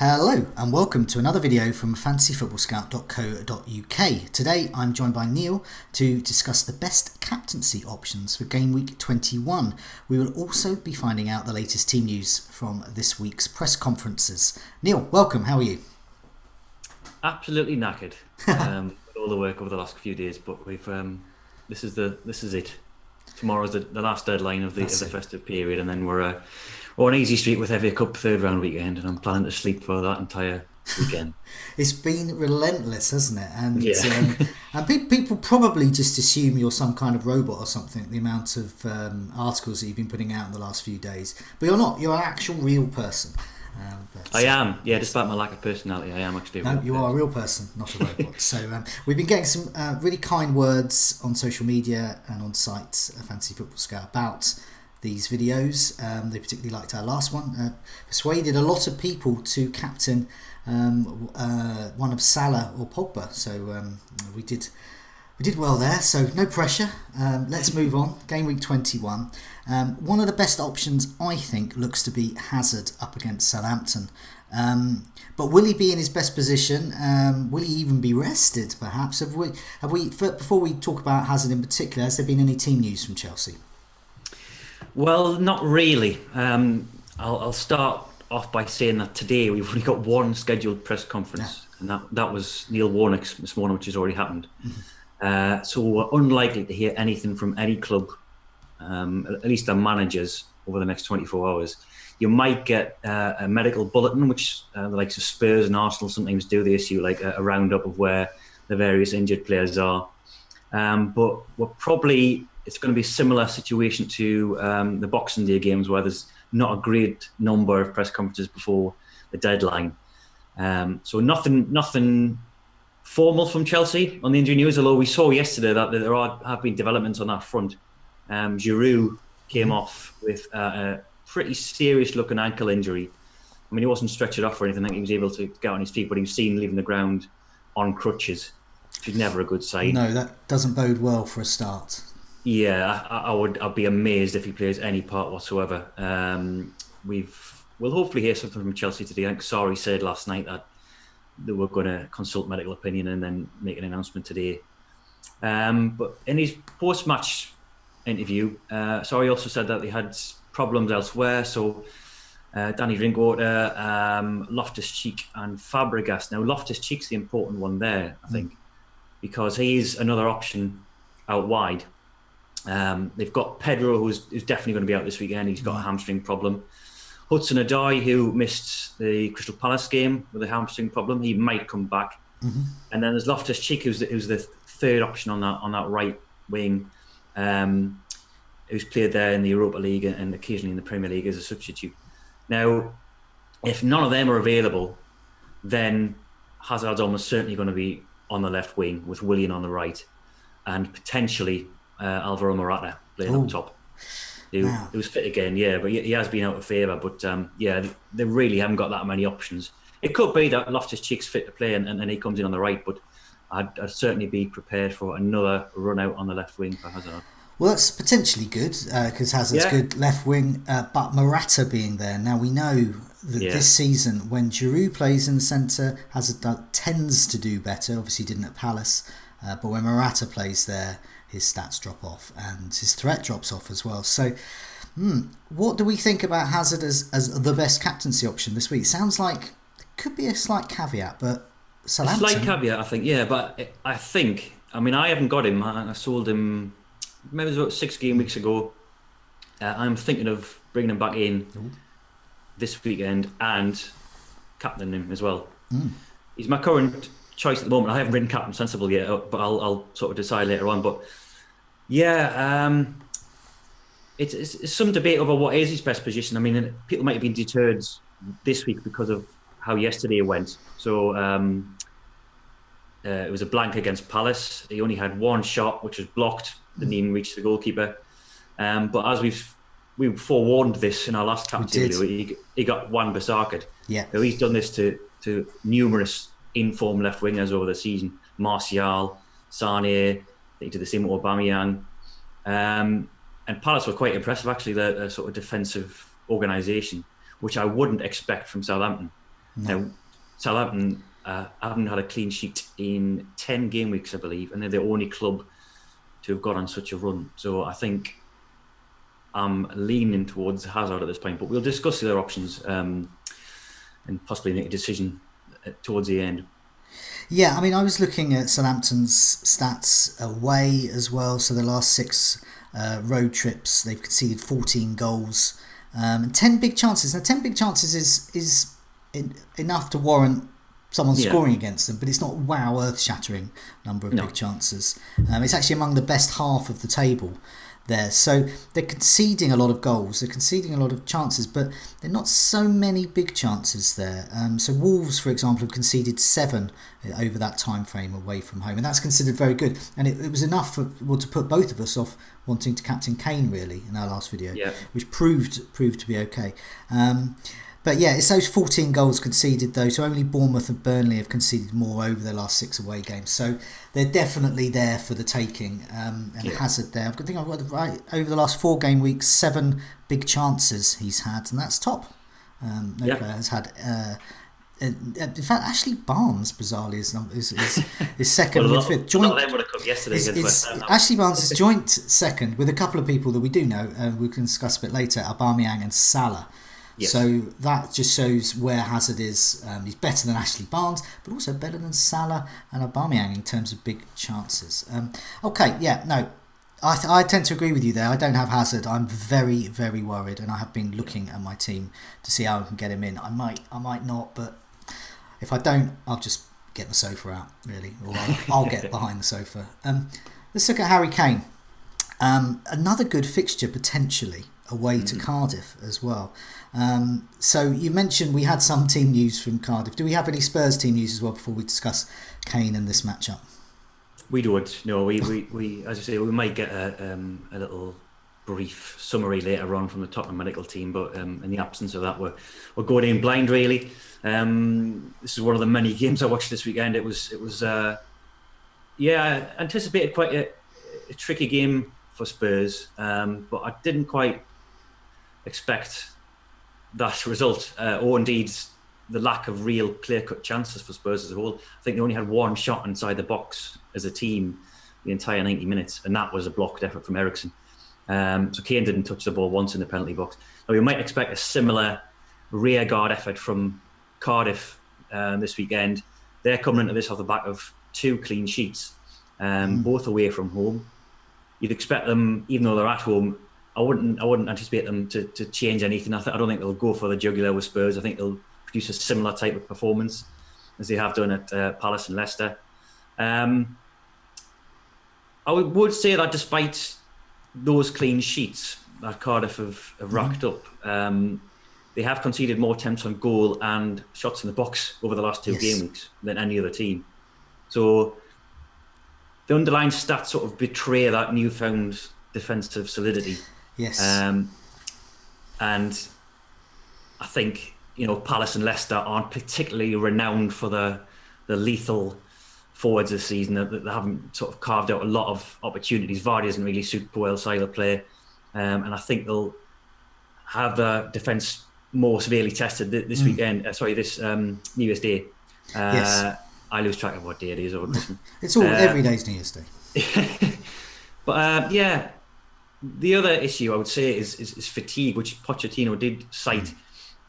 Hello and welcome to another video from fantasyfootballscout.co.uk. Today I'm joined by Neale to discuss the best captaincy options for Game Week 21. We will also be finding out the latest team news from this week's press conferences. Neale, welcome, how are you? Absolutely knackered. With all the work over the last few days, but we've this is it. Tomorrow's the last deadline of the festive period, and then we're on easy street with FA Cup third round weekend, and I'm planning to sleep for that entire weekend. It's been relentless, hasn't it? And yeah. and people probably just assume you're some kind of robot or something, the amount of articles that you've been putting out in the last few days. But you're not, you're an actual real person. I am, despite my lack of personality, I am actually a real person. You are a real person, not a robot. So we've been getting some really kind words on social media and on sites, Fantasy Football Scout, about these videos. They particularly liked our last one. Persuaded a lot of people to captain one of Salah or Pogba. So we did well there. So no pressure. Let's move on. Game week 21. One of the best options, I think, looks to be Hazard up against Southampton. But will he be in his best position? Will he even be rested? Perhaps have we? Before we talk about Hazard in particular, has there been any team news from Chelsea? Well, not really. I'll start off by saying that today we've only got one scheduled press conference, and that was Neil Warnock's this morning, which has already happened. Mm-hmm. So we're unlikely to hear anything from any club, at least their managers, over the next 24 hours. You might get a medical bulletin, which the likes of Spurs and Arsenal sometimes do. They issue like a roundup of where the various injured players are. But it's going to be a similar situation to the Boxing Day games, where there's not a great number of press conferences before the deadline. So nothing formal from Chelsea on the injury news, although we saw yesterday that there have been developments on that front. Giroud came off with a pretty serious looking ankle injury. I mean, he wasn't stretchered off or anything. I think he was able to get on his feet, but he was seen leaving the ground on crutches, which is never a good sign. No, that doesn't bode well for a start. Yeah, I'd be amazed if he plays any part whatsoever. We'll hopefully hear something from Chelsea today. I think Sarri said last night that they were going to consult medical opinion and then make an announcement today. But in his post-match interview, Sarri also said that they had problems elsewhere. So Danny Drinkwater, Loftus-Cheek and Fabregas. Now Loftus-Cheek's the important one there, I think, because he's another option out wide. They've got Pedro, who's definitely going to be out this weekend. He's got a hamstring problem. Hudson-Odoi, who missed the Crystal Palace game with a hamstring problem, he might come back. Mm-hmm. And then there's Loftus-Cheek, who's the third option on that right wing, who's played there in the Europa League and occasionally in the Premier League as a substitute. Now, if none of them are available, then Hazard's almost certainly going to be on the left wing with Willian on the right, and potentially Alvaro Morata playing up top. He was fit again, but he has been out of favour. But they really haven't got that many options. It could be that Loftus-Cheek's fit to play and he comes in on the right, but I'd certainly be prepared for another run out on the left wing for Hazard. Well, that's potentially good because Hazard's good left wing, but Morata being there. Now we know that this season, when Giroud plays in the centre, Hazard tends to do better. Obviously, he didn't at Palace, but when Morata plays there, his stats drop off and his threat drops off as well. So, what do we think about Hazard as the best captaincy option this week? Sounds like there could be a slight caveat, but Southampton... A slight caveat, I think, but I haven't got him. I sold him maybe about 6 game weeks ago. I'm thinking of bringing him back in this weekend and captaining him as well. He's my current choice at the moment. I haven't written Captain Sensible yet, but I'll sort of decide later on. But it's some debate over what is his best position. I mean, people might have been deterred this week because of how yesterday went. So it was a blank against Palace. He only had one shot, which was blocked. Didn't even reach the goalkeeper. But as we forewarned this in our last captaincy video, he got Wan-Bissaka. Yeah. So he's done this to numerous in-form left wingers over the season. Martial, Sane, they did the same with Aubameyang. And Palace were quite impressive, actually, their sort of defensive organisation, which I wouldn't expect from Southampton. Now, Southampton haven't had a clean sheet in 10 game weeks, I believe, and they're the only club to have got on such a run. So I think I'm leaning towards Hazard at this point, but we'll discuss the other options and possibly make a decision towards the end. Yeah, I mean, I was looking at Southampton's stats away as well. So the last 6 road trips, they've conceded 14 goals and 10 big chances. Now, 10 big chances is enough to warrant someone scoring against them, but it's not earth-shattering number of big chances. It's actually among the best half of the table there. So they're conceding a lot of goals, they're conceding a lot of chances, but they're not so many big chances there. So Wolves, for example, have conceded 7 over that time frame away from home, and that's considered very good. And it was enough to put both of us off wanting to captain Kane, really, in our last video, which proved to be okay. But yeah, it's those 14 goals conceded though, so only Bournemouth and Burnley have conceded more over their last 6 away games. So they're definitely there for the taking. And Hazard there, I think I've got it right, over the last 4 game weeks, 7 big chances he's had, and that's top. No player has had... in fact, Ashley Barnes, bizarrely, is second with 5th. Joint, them would have come yesterday against West Ham. Ashley Barnes is joint second with a couple of people that we do know, we can discuss a bit later, Aubameyang and Salah. Yes. So that just shows where Hazard is. He's better than Ashley Barnes, but also better than Salah and Aubameyang in terms of big chances. I tend to agree with you there. I don't have Hazard. I'm very, very worried, and I have been looking at my team to see how I can get him in. I might not, but if I don't, I'll just get the sofa out, really, or I'll get behind the sofa. Let's look at Harry Kane. Another good fixture potentially away to Cardiff as well. So you mentioned we had some team news from Cardiff. Do we have any Spurs team news as well before we discuss Kane and this matchup? We don't. No, we as you say, we might get a little brief summary later on from the Tottenham medical team, but in the absence of that, we're going in blind, really. This is one of the many games I watched this weekend. It was I anticipated quite a tricky game for Spurs, but I didn't quite expect that result, or indeed the lack of real clear-cut chances for Spurs as a whole. I think they only had 1 shot inside the box as a team the entire 90 minutes, and that was a blocked effort from Eriksen. So Kane didn't touch the ball once in the penalty box. Now, we might expect a similar rearguard effort from Cardiff this weekend. They're coming into this off the back of 2 clean sheets, both away from home. You'd expect them, even though they're at home, I wouldn't anticipate them to change anything. I don't think they'll go for the jugular with Spurs. I think they'll produce a similar type of performance as they have done at Palace and Leicester. I would say that despite those clean sheets that Cardiff have racked up, they have conceded more attempts on goal and shots in the box over the last 2 game weeks than any other team. So the underlying stats sort of betray that newfound defensive solidity. Yes. And I think, Palace and Leicester aren't particularly renowned for the lethal forwards this season. They haven't sort of carved out a lot of opportunities. Vardy doesn't really suit Puel's style of play. And I think they'll have the defence more severely tested this weekend. This New Year's Day. I lose track of what day it is over Christmas. It's all every day's New Year's Day. But the other issue I would say is fatigue, which Pochettino did cite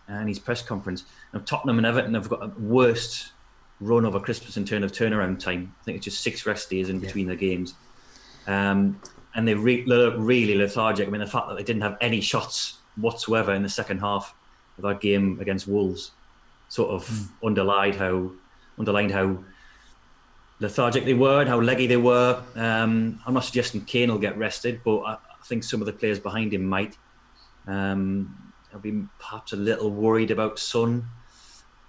in his press conference. Now, Tottenham and Everton have got a worst run over Christmas in terms of turnaround time. I think it's just 6 rest days in between their games. And they look really lethargic. I mean, the fact that they didn't have any shots whatsoever in the second half of that game against Wolves sort of underlined how lethargic they were and how leggy they were. I'm not suggesting Kane will get rested, but I think some of the players behind him might. I'll be perhaps a little worried about Son.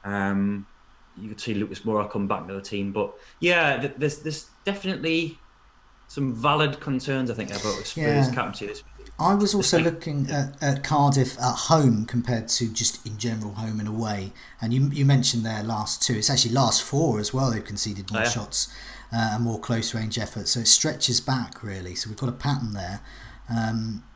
You could see Lucas Moura come back to the team, but there's definitely some valid concerns, I think, about Spurs captaincy this week. I was also looking at Cardiff at home compared to just in general home and away, and you mentioned their last 2. It's actually last 4 as well. They've conceded more shots and more close range efforts, so it stretches back really. So we've got a pattern there.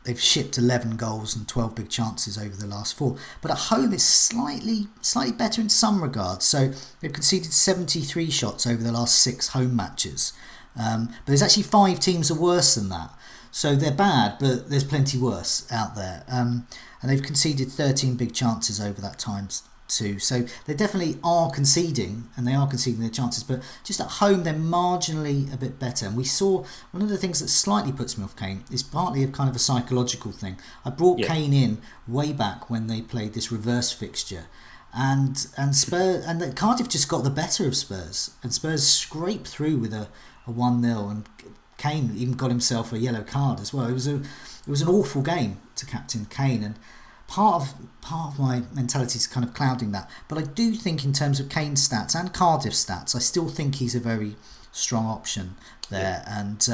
They've shipped 11 goals and 12 big chances over the last 4. But at home, it's slightly better in some regards. So they've conceded 73 shots over the last 6 home matches. But there's actually 5 teams are worse than that. So they're bad, but there's plenty worse out there. And they've conceded 13 big chances over that time too. So they definitely are conceding, and they are conceding their chances. But just at home, they're marginally a bit better. And we saw one of the things that slightly puts me off Kane is partly a kind of a psychological thing. I brought Kane in way back when they played this reverse fixture. And Spurs and Cardiff just got the better of Spurs, and Spurs scraped through with a 1-0, and Kane even got himself a yellow card as well. It was an awful game to captain Kane, and part of my mentality is kind of clouding that. But I do think in terms of Kane's stats and Cardiff's stats, I still think he's a very strong option there. And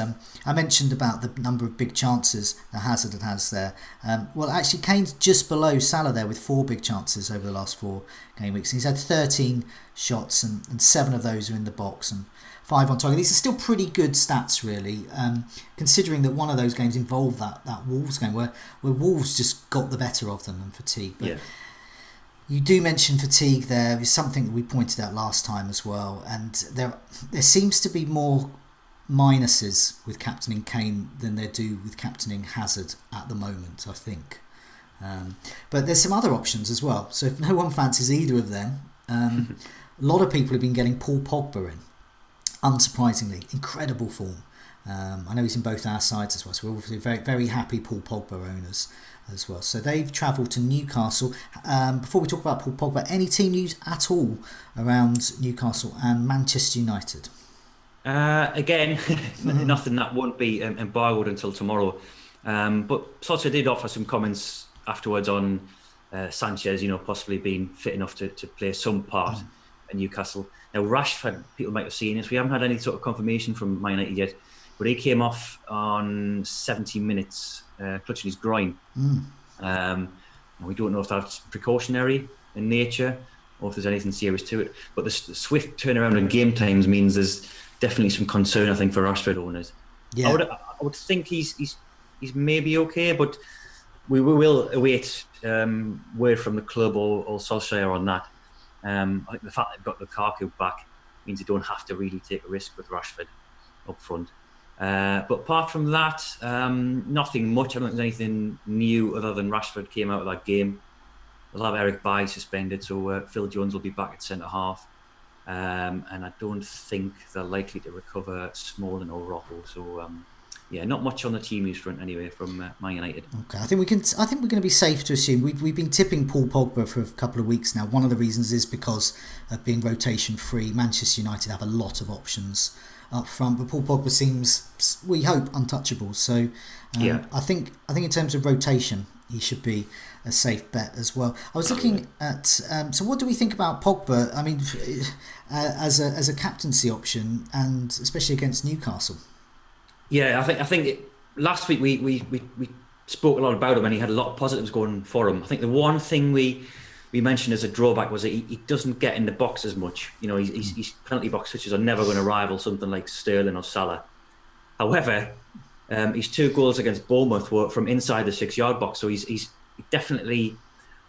I mentioned about the number of big chances that Hazard has there. Well, actually, Kane's just below Salah there with 4 big chances over the last 4 game weeks. He's had 13 shots, and 7 of those are in the box, and 5 on target. These are still pretty good stats, really, considering that one of those games involved that Wolves game where Wolves just got the better of them and fatigue. But you do mention fatigue there. Is something that we pointed out last time as well, and there seems to be more minuses with captaining Kane than there do with captaining Hazard at the moment, I think. But there's some other options as well. So if no one fancies either of them, a lot of people have been getting Paul Pogba in. Unsurprisingly, incredible form. I know he's in both our sides as well, so we're obviously very, very happy Paul Pogba owners as well. So they've travelled to Newcastle. Before we talk about Paul Pogba, any team news at all around Newcastle and Manchester United? Again, nothing that won't be embargoed until tomorrow. But Solskjaer did offer some comments afterwards on Sanchez, possibly being fit enough to play some part at Newcastle. Now, Rashford, people might have seen this. We haven't had any sort of confirmation from Man United yet, but he came off on 70 minutes, clutching his groin. We don't know if that's precautionary in nature or if there's anything serious to it. But the swift turnaround in game times means there's definitely some concern, I think, for Rashford owners. Yeah. I would think he's maybe okay, but we will await word from the club or Solskjaer on that. I think the fact they've got Lukaku back means they don't have to really take a risk with Rashford up front. But apart from that, nothing much. I don't think there's anything new other than Rashford came out of that game. They'll have Eric Bailly suspended, so Phil Jones will be back at centre half. And I don't think they're likely to recover Smalling or Rojo. So not much on the team news front anyway from Man United. Okay, I think we're going to be safe to assume we've been tipping Paul Pogba for a couple of weeks now. One of the reasons is because of being rotation free. Manchester United have a lot of options up front, but Paul Pogba seems, we hope, untouchable. So I think in terms of rotation, he should be a safe bet as well. I was looking at so what do we think about Pogba? I mean, as a captaincy option, and especially against Newcastle. Yeah, I think last week we spoke a lot about him, and he had a lot of positives going for him. I think the one thing we mentioned as a drawback was that he doesn't get in the box as much. His penalty box switches are never going to rival something like Sterling or Salah. However, his 2 goals against Bournemouth were from inside the 6-yard box, so he's definitely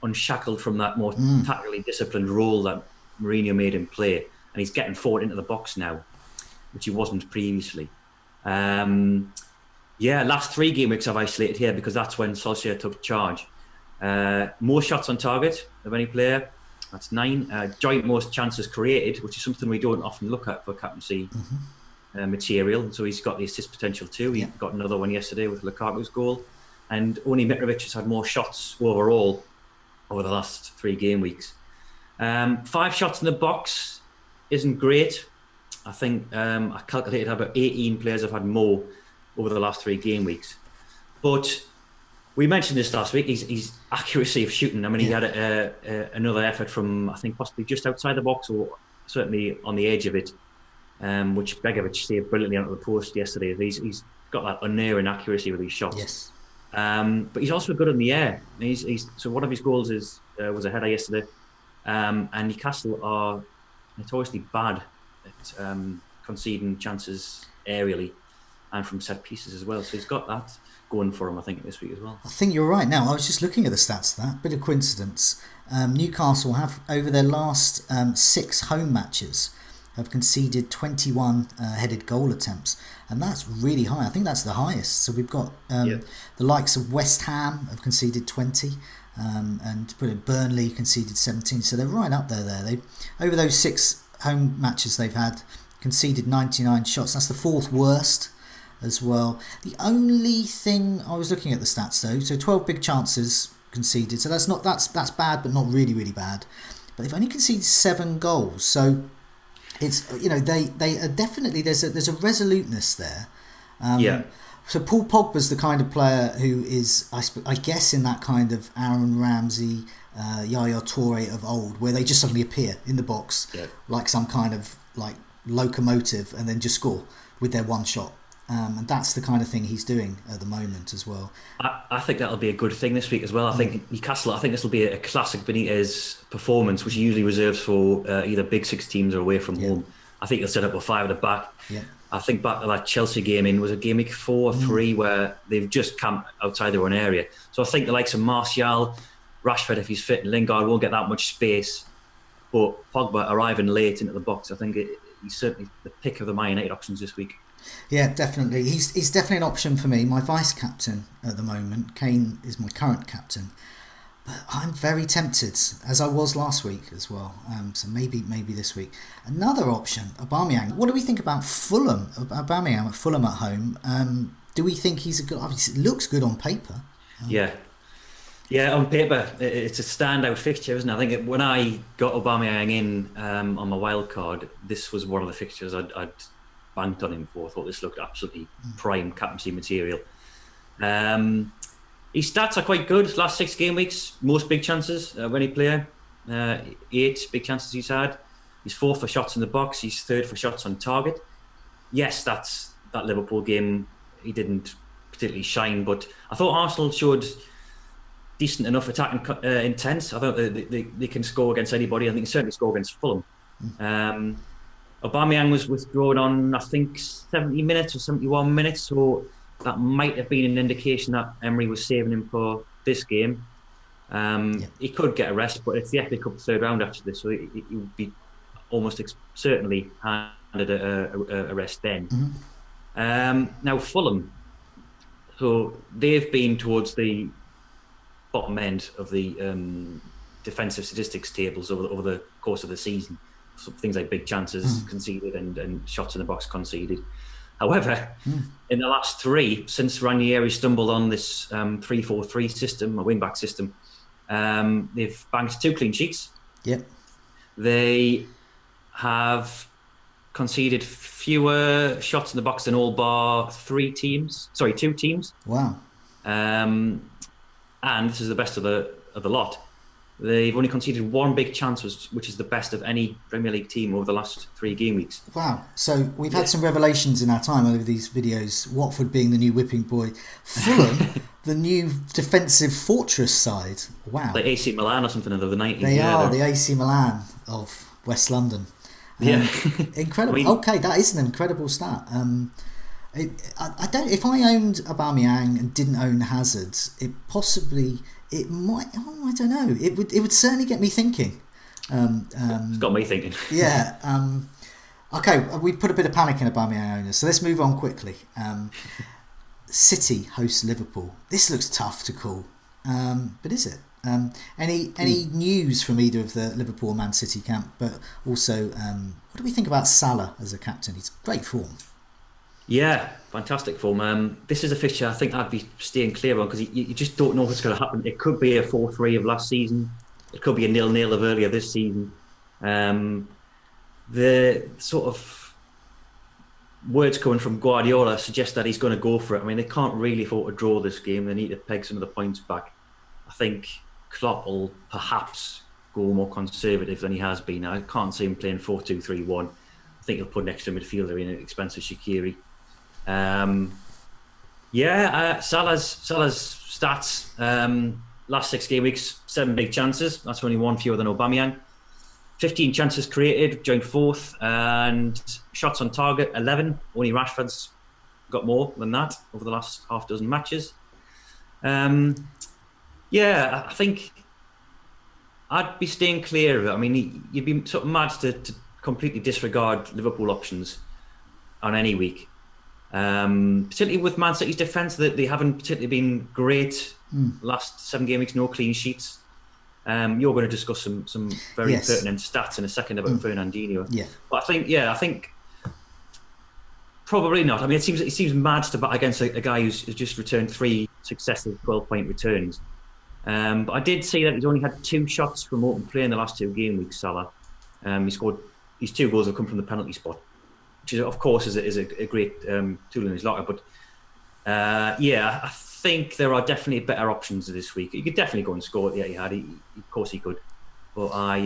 unshackled from that more tactically disciplined role that Mourinho made him play, and he's getting forward into the box now, which he wasn't previously. Last 3 game weeks I've isolated here because that's when Solskjaer took charge. More shots on target of any player, that's 9. Joint most chances created, which is something we don't often look at for captaincy material. So he's got the assist potential too. He got another one yesterday with Lukaku's goal. And only Mitrovic has had more shots overall over the last 3 game weeks. 5 shots in the box isn't great. I think I calculated about 18 players have had more over the last 3 game weeks. But we mentioned this last week, his accuracy of shooting. I mean, he had another effort from, I think, possibly just outside the box or certainly on the edge of it, which Begovic saved brilliantly onto the post yesterday. He's got that unerring accuracy with his shots. Yes. But he's also good in the air. So one of his goals was a header yesterday. And Newcastle are notoriously bad at conceding chances aerially. and from set pieces as well. So he's got that going for him, I think, this week as well. I think you're right. Now, I was just looking at the stats of that. Bit of coincidence. Newcastle have, over their last 6 home matches, have conceded 21 headed goal attempts. And that's really high. I think that's the highest. So we've got the likes of West Ham have conceded 20. And Burnley conceded 17. So they're right up there. They, over those 6 home matches they've had, conceded 99 shots. That's the 4th worst as well. The only thing, I was looking at the stats though, so 12 big chances conceded, so that's bad, but not really bad. But they've only conceded 7 goals, so it's, they are definitely, there's a resoluteness there. So Paul Pogba's the kind of player who is, I guess, in that kind of Aaron Ramsey, Yaya Toure of old, where they just suddenly appear in the box like some kind of like locomotive and then just score with their one shot. And that's the kind of thing he's doing at the moment as well. I think that'll be a good thing this week as well. I think Newcastle, I think this will be a classic Benitez performance, which he usually reserves for either big 6 teams or away from home. I think he'll set up with 5 at the back. I think back to that Chelsea game was a game week 4 or 3 where they've just camped outside their own area. So I think the likes of Martial, Rashford, if he's fit, and Lingard won't get that much space. But Pogba arriving late into the box, I think he's certainly the pick of the Man United options this week. Yeah, definitely. He's definitely an option for me. My vice captain at the moment, Kane, is my current captain. But I'm very tempted, as I was last week as well. So maybe this week. Another option, Aubameyang. What do we think about Fulham? Aubameyang at Fulham at home. Do we think he's a good? Obviously, it looks good on paper. Yeah, on paper, it's a standout fixture, isn't it? I think when I got Aubameyang in on my wild card, this was one of the fixtures I'd banked on him for. I thought this looked absolutely prime captaincy material. His stats are quite good. Last 6 game weeks, most big chances of any player. 8 big chances he's had. He's 4th for shots in the box. He's 3rd for shots on target. Yes, that Liverpool game, he didn't particularly shine, but I thought Arsenal showed decent enough attacking intent. I thought they can score against anybody. I think they can certainly score against Fulham. Aubameyang was withdrawn on, I think, 70 minutes or 71 minutes, so that might have been an indication that Emery was saving him for this game. He could get a rest, but it's the FA Cup 3rd round after this, so he would be almost certainly handed a rest then. Now Fulham, so they've been towards the bottom end of the defensive statistics tables over the course of the season. So things like big chances conceded and shots in the box conceded. However, in the last 3, since Ranieri stumbled on this 3-4-3 system, a wing-back system, they've banked 2 clean sheets. They have conceded fewer shots in the box than all bar 2 teams. Wow. And this is the best of the lot. They've only conceded 1 big chance, which is the best of any Premier League team over the last 3 game weeks. Wow. So we've had some revelations in our time over these videos. Watford being the new whipping boy. Fulham, the new defensive fortress side. Wow. Like AC Milan or something of the 90s. They are the AC Milan of West London. Incredible. I mean, okay, that is an incredible stat. I don't. If I owned Aubameyang and didn't own Hazard, it might. Oh, I don't know. It would certainly get me thinking. It's got me thinking. Yeah. Okay, we put a bit of panic in Aubameyang owners, so let's move on quickly. City hosts Liverpool. This looks tough to call, but is it? Any news from either of the Liverpool or Man City camp? But also, what do we think about Salah as a captain? He's great form. Yeah, fantastic form. This is a fixture I think I'd be staying clear on because you just don't know what's going to happen. It could be a 4-3 of last season. It could be a 0-0 of earlier this season. The sort of words coming from Guardiola suggest that he's going to go for it. I mean, they can't really afford to draw this game. They need to peg some of the points back. I think Klopp will perhaps go more conservative than he has been. I can't see him playing 4-2-3-1. I think he'll put an extra midfielder in at the expense of Shaqiri. Salah's stats. Last 6 game weeks, 7 big chances. That's only 1 fewer than Aubameyang. 15 chances created, joined 4th, and shots on target 11. Only Rashford's got more than that over the last half dozen matches. I think I'd be staying clear of it. I mean, you'd be sort of mad to completely disregard Liverpool options on any week. Particularly with Man City's defence, that they haven't particularly been great. Last 7 game weeks, no clean sheets. You're going to discuss some very pertinent stats in a second about Fernandinho. Yeah. But I think probably not. I mean, it seems mad to bet against a guy who's just returned 3 successive 12-point returns. But I did see that he's only had 2 shots from open play in the last 2 game weeks, Salah. He scored, his 2 goals have come from the penalty spot, which is, of course, is a great tool in his locker. But I think there are definitely better options this week. He could definitely go and score at the Etihad. Of course he could. But I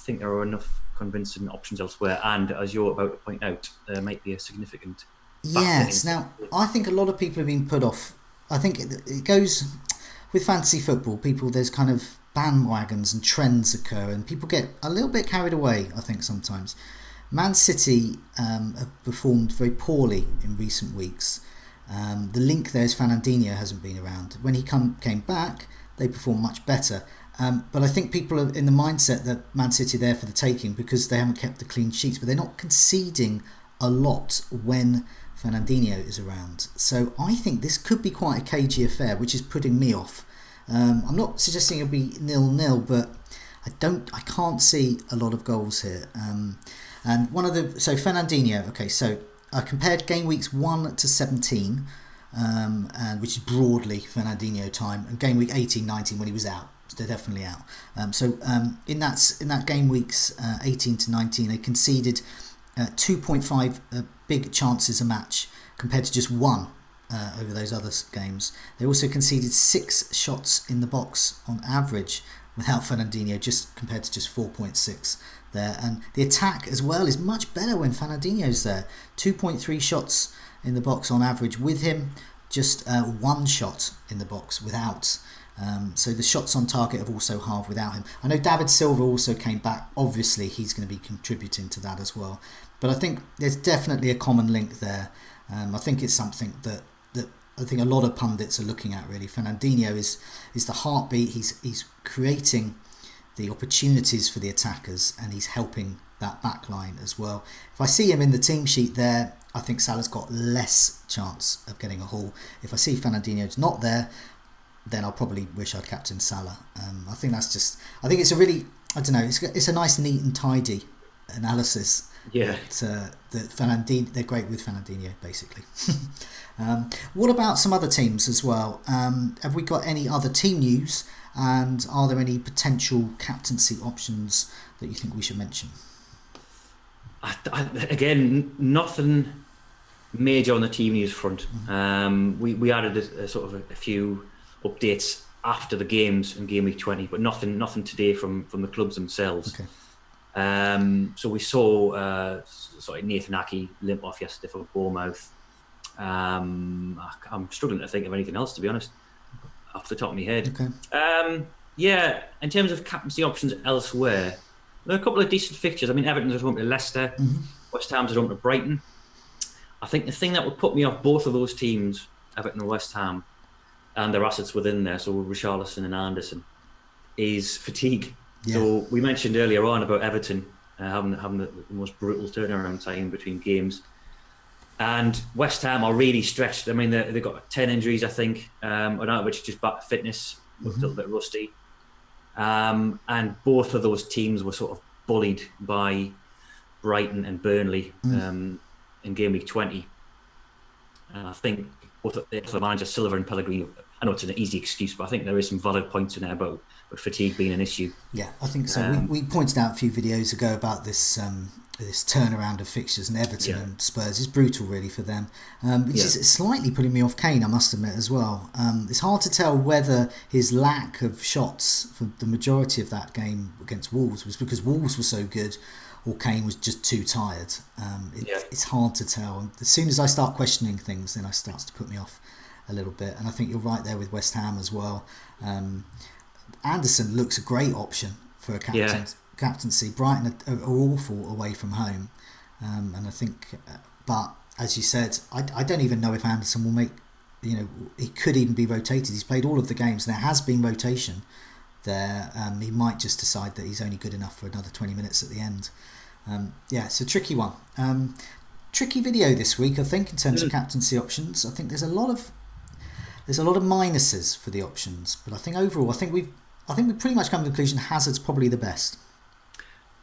think there are enough convincing options elsewhere. And as you're about to point out, there might be a significant... Yes. Now, I think a lot of people have been put off. I think it goes... With fantasy football, there's kind of bandwagons and trends occur, and people get a little bit carried away, I think, sometimes. Man City have performed very poorly in recent weeks. The link there is Fernandinho hasn't been around. When he came back, they performed much better. But I think people are in the mindset that Man City are there for the taking because they haven't kept the clean sheets, but they're not conceding a lot when Fernandinho is around. So I think this could be quite a cagey affair, which is putting me off. I'm not suggesting it'll be 0-0, but I can't see a lot of goals here. And Fernandinho. Okay, so I compared game weeks 1 to 17, and which is broadly Fernandinho time, and game week 18-19 when he was out. So they're definitely out. In that game weeks 18 to 19, they conceded 2.5 big chances a match compared to just 1 over those other games. They also conceded 6 shots in the box on average without Fernandinho, just compared to just 4.6 there. And the attack as well is much better when Fernandinho's there. 2.3 shots in the box on average with him, just 1 shot in the box without. So the shots on target have also halved without him. I know David Silva also came back. Obviously, he's going to be contributing to that as well. But I think there's definitely a common link there. I think it's something that I think a lot of pundits are looking at, really. Fernandinho is the heartbeat. He's creating the opportunities for the attackers, and he's helping that back line as well. If I see him in the team sheet there, I think Salah's got less chance of getting a haul. If I see Fernandinho's not there, then I'll probably wish I'd captain Salah. I think it's a really, I don't know, it's a nice, neat and tidy analysis. Yeah. That Fernandinho, they're great with Fernandinho, basically. What about some other teams as well? Have we got any other team news? And are there any potential captaincy options that you think we should mention? Again, nothing major on the team news front. We added a few updates after the games in game week 20, but nothing today from the clubs themselves. Okay. So we saw Nathan Aki limp off yesterday for Bournemouth. I'm struggling to think of anything else, to be honest, off the top of my head. Okay. In terms of captaincy options elsewhere, there are a couple of decent fixtures. I mean, Everton's at home to Leicester, West Ham's at home to Brighton. I think the thing that would put me off both of those teams, Everton and West Ham, and their assets within there, so Richarlison and Anderson, is fatigue. Yeah. So we mentioned earlier on about Everton having the most brutal turnaround time between games, and West Ham are really stretched. I mean, they've got 10 injuries, I think, which is just back to fitness, a little bit rusty, and both of those teams were sort of bullied by Brighton and Burnley in game week 20. And I think both the manager Silva and Pellegrini, I know it's an easy excuse, but I think there is some valid points in there about fatigue being an issue. Yeah, I think so. We pointed out a few videos ago about this turnaround of fixtures, and Everton and Spurs is brutal, really, for them. Which is slightly putting me off Kane, I must admit, as well. It's hard to tell whether his lack of shots for the majority of that game against Wolves was because Wolves were so good, or Kane was just too tired. It's hard to tell. As soon as I start questioning things, then it starts to put me off a little bit. And I think you're right there with West Ham as well. Anderson looks a great option for a captaincy. Brighton are awful away from home, and I think, but as you said, I don't even know if Anderson will make. He could even be rotated. He's played all of the games. There has been rotation there. He might just decide that he's only good enough for another 20 minutes at the end. It's a tricky one. Tricky video this week, I think, in terms of captaincy options. I think there's a lot of minuses for the options, but I think overall, I think we've pretty much come to the conclusion Hazard's probably the best.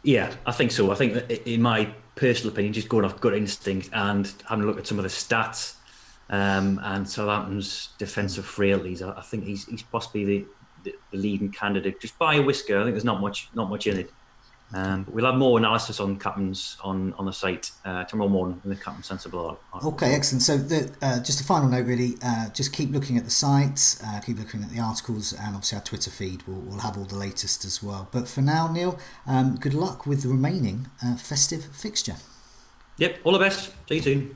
Yeah, I think so. I think that in my personal opinion, just going off gut instinct and having a look at some of the stats and Southampton's defensive frailties, I think he's possibly the leading candidate just by a whisker. I think there's not much in it. But we'll have more analysis on captains on the site tomorrow morning in the Captain Sensible article. Okay, excellent. So just a final note, really, just keep looking at the site, keep looking at the articles, and obviously our Twitter feed will have all the latest as well. But for now, Neil, good luck with the remaining festive fixture. Yep, all the best. See you soon.